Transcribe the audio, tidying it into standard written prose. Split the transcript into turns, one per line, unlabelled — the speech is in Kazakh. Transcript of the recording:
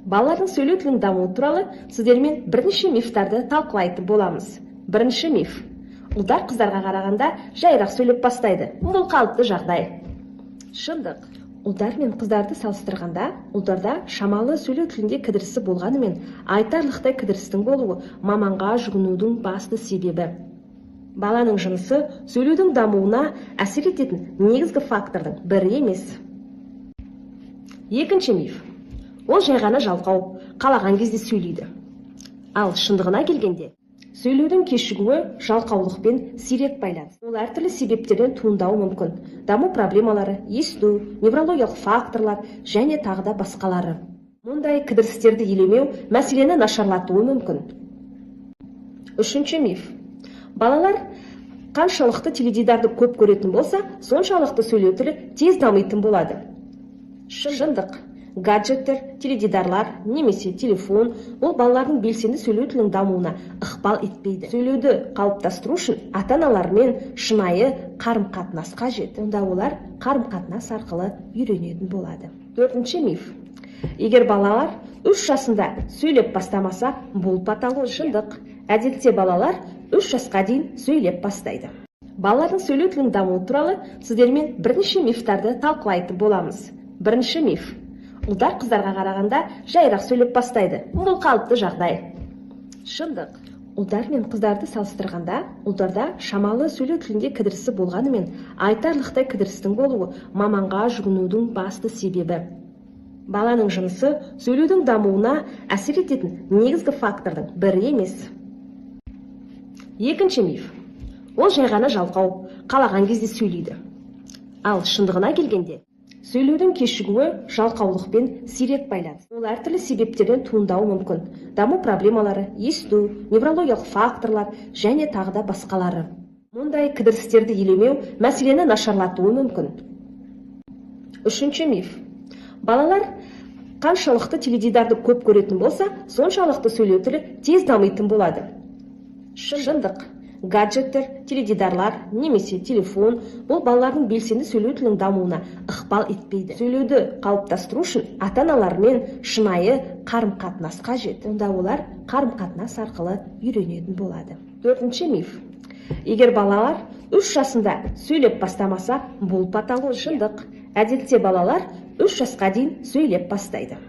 Балалардың сөйлеу тілінің дамуы туралы сіздермен бірнеше мифтарды талқылайтын боламыз. Бірінші миф. Ұлдар қыздарға қарағанда жайырақ сөйлеп бастайды. Бұл қалыпты жағдай. Шындық. Ұлдар мен қыздарды салыстырғанда, ұлдарда шамалы сөйлеу тілінде кідірісі болғанымен, айтарлықтай кідірістің болуы маманға жүгінудің басты себебі. Баланың жынысы сөйлеудің дамуына әсер ететін негізгі фактордың бірі емес. Екінші миф. Ол жай ғана жалқау, қалаған кезде сөйлейді. Ал шындығына келгенде, сөйлеудің кешігуі жалқаулықпен сирек байланысты. Ол әртүрлі себептерден туындауы мүмкін. Даму проблемалары, есту, неврологиялық факторлар және тағы да басқалары. Мұндай кідірістерді елемеу мәселені нашарлатуы мүмкін. Үшінші миф. Балалар қаншалықты теледидарды көп көретін болса, соншалықты сөйлеу тілі тез дамитын болады. Шындық. Гаджеттер, теледидарлар, немесе телефон, ол балалардың белсенді сөйлеу тілінің дамуына ықпал етпейді. Сөйлеуді қалыптастыру үшін ата-аналармен шынайы қарым-қатынас қажет. Онда олар қарым-қатынас арқылы үйренетін болады. Төртінші миф. Егер балалар 3 жасында сөйлеп бастамаса, бұл патология. Шындық. Әдетте балалар 3 жасқа дейін сөйлеп бастайды. Балалардың сөйлеу тілінің дамуы туралы сіздермен бірнеше мифтарды талқылайтын боламыз. Бірінші миф. Ұлдар қыздарға қарағанда жайырақ сөйлеп бастайды. Бұл қалыпты жағдай. Шындық. Ұлдар мен қыздарды салыстырғанда, ұлдарда шамалы сөйлеу тілінде кідірісі болғанымен, айтарлықтай кідірістің болуы маманға жүгінудің басты себебі. Баланың жынысы сөйлеудің дамуына әсер ететін негізгі фактордың бірі емес. Екінші миф. Ол жай ғана жалқау, қалаған кезде сөйлейді. Ал шындығына келгенде, сөйлеудің кешігуі жалқаулықпен сирек байланысты. Ол әртүрлі себептерден туындауы мүмкін. Даму проблемалары, есту, неврологиялық факторлар және тағы да басқалары. Мұндай кідірістерді елемеу мәселені нашарлатуы мүмкін. Үшінші миф. Балалар қаншалықты теледидарды көп көретін болса, соншалықты сөйлеу тілі тез дамитын болады. Шындық. Гаджеттер, теледидарлар, немесе телефон, бұл балалардың белсенді сөйлеу тілінің дамуына ықпал етпейді. Сөйлеуді қалыптастыру үшін ата-аналармен шынайы қарым-қатынас қажет. Онда олар қарым-қатынас арқылы үйренетін болады. Төртінші миф. Егер балалар 3 жасында сөйлеп бастамаса, бұл патология. Шындық. Әдетте балалар 3 жасқа дейін сөйлеп бастайды.